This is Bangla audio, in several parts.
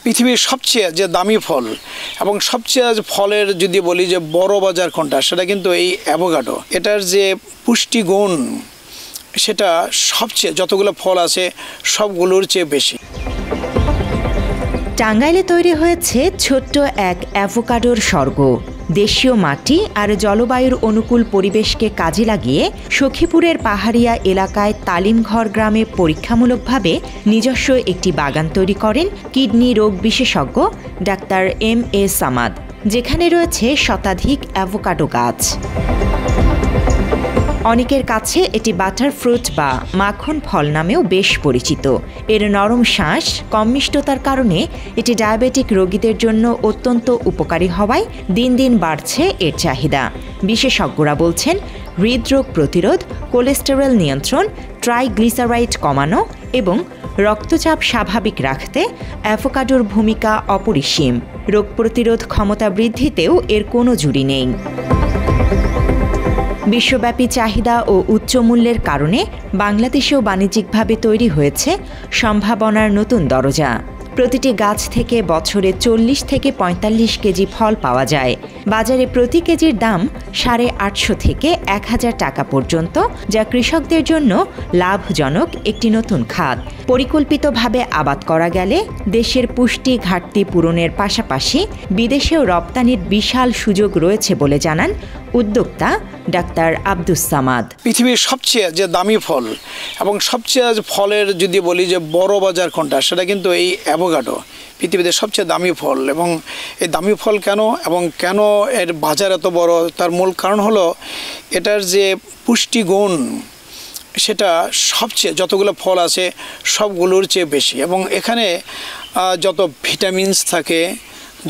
পৃথিবীর সবচেয়ে যে দামি ফল এবং সবচেয়ে ফলের যদি বলি যে বড় বাজার কোনটা, সেটা কিন্তু এই অ্যাভোকাডো। এটার যে পুষ্টিগুণ সেটা সবচেয়ে যতগুলো ফল আছে সবগুলোর চেয়ে বেশি। টাঙ্গাইলে তৈরি হয়েছে ছোট্ট এক অ্যাভোকাডোর স্বর্গ। দেশীয় মাটি আর জলবায়ুর অনুকূল পরিবেশকে কাজে লাগিয়ে সখীপুরের পাহাড়িয়া এলাকায় তালিমঘর গ্রামে পরীক্ষামূলকভাবে নিজস্ব একটি বাগান তৈরি করেন কিডনি রোগ বিশেষজ্ঞ ডাক্তার M.A. সামাদ, যেখানে রয়েছে শতাধিক অ্যাভোকাডো গাছ। অনেকের কাছে এটি বাটার ফ্রুট বা মাখন ফল নামেও বেশ পরিচিত। এর নরম শাঁস, কম মিষ্টতার কারণে এটি ডায়াবেটিক রোগীদের জন্য অত্যন্ত উপকারী হওয়ায় দিন দিন বাড়ছে এর চাহিদা। বিশেষজ্ঞরা বলছেন, হৃদরোগ প্রতিরোধ, কোলেস্টেরল নিয়ন্ত্রণ, ট্রাইগ্লিসারাইড কমানো এবং রক্তচাপ স্বাভাবিক রাখতে অ্যাভোকাডোর ভূমিকা অপরিসীম। রোগ প্রতিরোধ ক্ষমতা বৃদ্ধিতেও এর কোনো জুড়ি নেই। বিশ্বব্যাপী চাহিদা ও উচ্চ মূল্যের কারণে বাংলাদেশেও বাণিজ্যিকভাবে তৈরি হয়েছে সম্ভাবনার নতুন দরজা। প্রতিটি গাছ থেকে বছরে 40 থেকে 45 কেজি ফল পাওয়া যায়। বাজারে প্রতি কেজির দাম 850 থেকে 1000 টাকা পর্যন্ত, যা কৃষকদের জন্য লাভজনক একটি নতুন খাত। পরিকল্পিতভাবে আবাদ করা গেলে দেশের পুষ্টি ঘাটতি পূরণের পাশাপাশি বিদেশেও রপ্তানির বিশাল সুযোগ রয়েছে বলে জানান উদ্যোক্তা ডাক্তার আব্দুস সামাদ। পৃথিবীর সবচেয়ে যে দামি ফল এবং সবচেয়ে ফলের যদি বলি যে বড় বাজার কোনটা, সেটা কিন্তু এই অ্যাভোকাডো। পৃথিবীতে সবচেয়ে দামি ফল, এবং এই দামি ফল কেন এবং কেন এর বাজার এত বড়, তার মূল কারণ হলো এটার যে পুষ্টিগুণ সেটা সবচেয়ে যতগুলো ফল আছে সবগুলোর চেয়ে বেশি। এবং এখানে যত ভিটামিনস থাকে,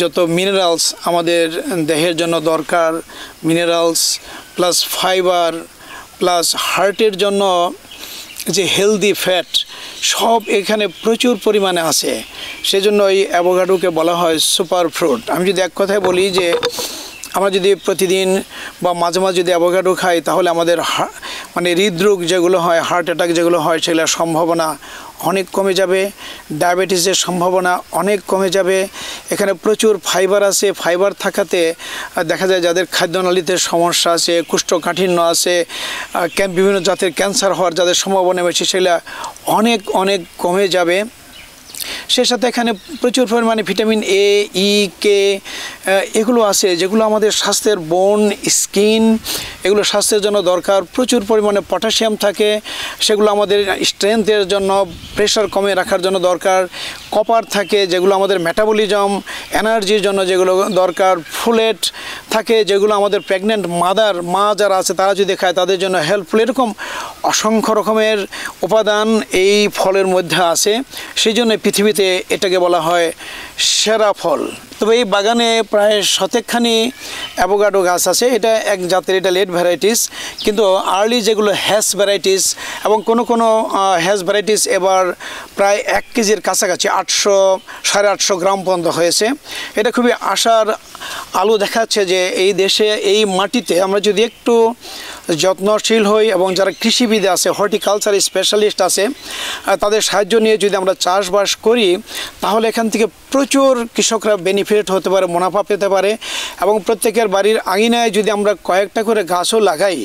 যত মিনারেলস আমাদের দেহের জন্য দরকার, মিনারেলস প্লাস ফাইবার প্লাস হার্টের জন্য যে হেলদি ফ্যাট, সব এখানে প্রচুর পরিমাণে আছে। সেজন্য এই অ্যাভোকাডোকে বলা হয় সুপার ফ্রুট। আমি যদি এক কথায় বলি যে আমরা যদি প্রতিদিন বা মাঝে মাঝে যদি অ্যাভোকাডো খাই, তাহলে আমাদের মানে হৃদরোগ যেগুলো হয়, হার্ট অ্যাটাক যেগুলো হয়, সেগুলোর সম্ভাবনা অনেক কমে যাবে। ডায়াবেটিসের সম্ভাবনা অনেক কমে যাবে। এখানে প্রচুর ফাইবার আছে। ফাইবার থাকাতে দেখা যায় যাদের খাদ্যনালীতে সমস্যা আছে, কোষ্ঠকাঠিন্য আছে, বিভিন্ন জাতের ক্যান্সার হওয়ার যাদের সম্ভাবনা বেশি, সেগুলো অনেক অনেক কমে যাবে। সে সাথে এখানে প্রচুর পরিমাণে ভিটামিন A, E, K এগুলো আছে, যেগুলো আমাদের স্বাস্থ্যের বোন, স্কিন, এগুলো স্বাস্থ্যের জন্য দরকার। প্রচুর পরিমাণে পটাশিয়াম থাকে, সেগুলো আমাদের স্ট্রেংথের জন্য, প্রেশার কমে রাখার জন্য দরকার। কপার থাকে, যেগুলো আমাদের মেটাবলিজম, এনার্জির জন্য যেগুলো দরকার। ফোলেট থাকে, যেগুলো আমাদের প্রেগনেন্ট মা যারা আছে তারা যদি খায় তাদের জন্য হেল্পফুল। এরকম অসংখ্য রকমের উপাদান এই ফলের মধ্যে আছে। সেই জন্য পৃথিবীতে এটাকে বলা হয় সেরা ফল। তবে এই বাগানে প্রায় 100খানি অ্যাভোকাডো গাছ আছে। এটা এক জাতের, এটা লেট ভ্যারাইটিস, কিন্তু আর্লি যেগুলো হ্যাশ ভ্যারাইটিস, এবং কোনো হ্যাশ ভ্যারাইটিস এবার প্রায় 1 কেজির কাছাকাছি 800-850 গ্রাম পর্যন্ত হয়েছে। এটা খুবই আশার আলো দেখাচ্ছে যে এই দেশে, এই মাটিতে আমরা যদি একটু যত্নশীল হই এবং যারা কৃষিবিদ আছে, হর্টিকালচার স্পেশালিস্ট আছে, তাদের সাহায্য নিয়ে যদি আমরা চাষবাস করি, তাহলে এখান থেকে প্রচুর কৃষকরা বেনিফিট হতে পারে, মুনাফা পেতে পারে। এবং প্রত্যেকের বাড়ির আঙিনায় যদি আমরা কয়েকটা করে গাছও লাগাই,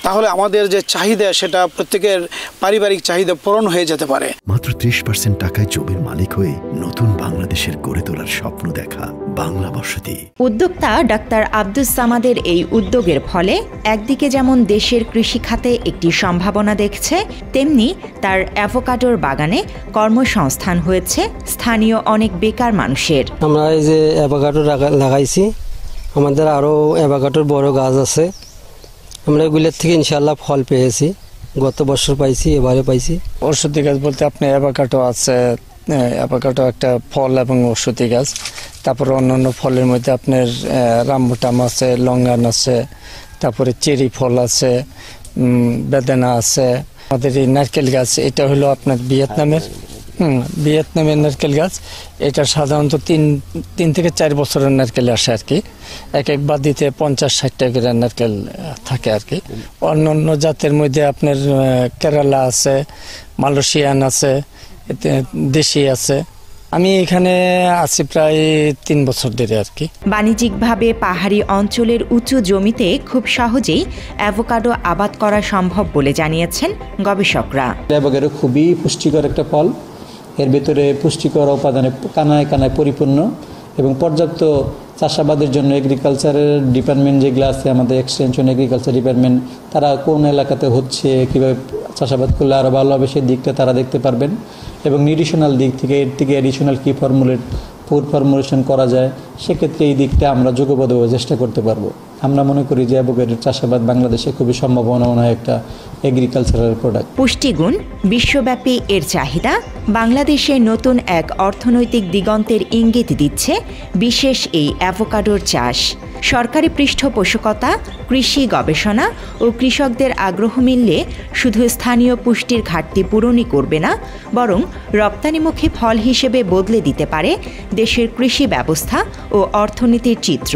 তাহলে আমাদের যে চাহিদা, সেটা প্রত্যেকের পারিবারিক চাহিদা পূরণ হয়ে যেতে পারে। মাত্র 30% টাকায় জমির মালিক হয়ে নতুন বাংলাদেশের গড়ে তোলার স্বপ্ন দেখা বাংলা বসতি। উদ্যোক্তা ডাক্তার আব্দুস সামাদের এই উদ্যোগের ফলে একদিকে যেমন দেশের কৃষি খাতে একটি সম্ভাবনা দেখছে, তেমনি তার অ্যাভোকাডোর বাগানে কর্মসংস্থান হয়েছে স্থানীয় অনেক বেকার মানুষের। আমরা এই যে অ্যাভোকাডো লাগাইছি, আমাদের আরও অ্যাভোকাডোর বড় গাছ আছে। আমরা এগুলোর থেকে ইনশাল্লাহ ফল পেয়েছি। গত বছর পাইছি, এবারে পাইছি। ঔষধি গাছ বলতে আপনি অ্যাভোকাডো আছে, অ্যাভোকাডো একটা ফল এবং ঔষধি গাছ। তারপরে অন্যান্য ফলের মধ্যে আপনার রামবুটাম আছে, লঙ্গান আছে, তারপরে চেরি ফল আছে, বেদানা আছে। আমাদের এই নারকেল গাছ, এটা হলো আপনার ভিয়েতনামের নারকেল গাছ। এটা সাধারণত 3 থেকে 4 বছরের নারকেল আসে আর কি। এক বাদিতে 50-60টা করে নারকেল থাকে আর কি। অন্যান্য জাতের মধ্যে আপনার কেরালা আছে, মালয়েশিয়ান আছে, দেশি আছে, আমি এখানে আছি প্রায় 3 বছর ধরে আর কি। বাণিজ্যিকভাবে পাহাড়ি অঞ্চলের উঁচু জমিতে খুব সহজেই অ্যাভোকাডো আবাদ করা সম্ভব বলে জানিয়েছেন গবেষকরা। অ্যাভোকাডো খুবই পুষ্টিকর একটা ফল, এর ভেতরে পুষ্টিকর উপাদানে কানায় কানায় পরিপূর্ণ এবং পর্যাপ্ত চাষাবাদের জন্য এগ্রিকালচারের ডিপার্টমেন্ট যেগুলো আছে, আমাদের এক্সটেনশন এগ্রিকালচার ডিপার্টমেন্ট, তারা কোন এলাকাতে হচ্ছে, কীভাবে চাষাবাদ করলে আরও ভালো হবে সেই দিকটা তারা দেখতে পারবেন এবং নিউট্রিশনাল দিক থেকে এর থেকে অ্যাডিশনাল কী ফর্মুলেশন করা যায়, সেক্ষেত্রে এই দিকটা আমরা যোগ্যবদ্ধভাবে চেষ্টা করতে পারবো। আমরা মনে করি যে অ্যাভোকাডোর চাষাবাদ বাংলাদেশে খুবই সম্ভাবনা একটা এগ্রিকালচারাল প্রোডাক্ট। পুষ্টিগুণ, বিশ্বব্যাপী এর চাহিদা বাংলাদেশে নতুন এক অর্থনৈতিক দিগন্তের ইঙ্গিত দিচ্ছে বিশেষ এই অ্যাভোকাডোর চাষ। সরকারি পৃষ্ঠপোষকতা, কৃষি গবেষণা ও কৃষকদের আগ্রহ মিললে শুধু স্থানীয় পুষ্টির ঘাটতি পূরণই করবে না, বরং রপ্তানিমুখী ফল হিসেবে বদলে দিতে পারে দেশের কৃষি ব্যবস্থা ও অর্থনীতির চিত্র।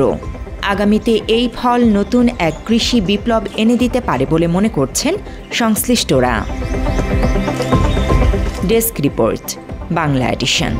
আগামীতে এই ফল নতুন এক কৃষি বিপ্লব এনে দিতে পারে বলে মনে করছেন সংশ্লিষ্টরা। Desk report, Bangla addition.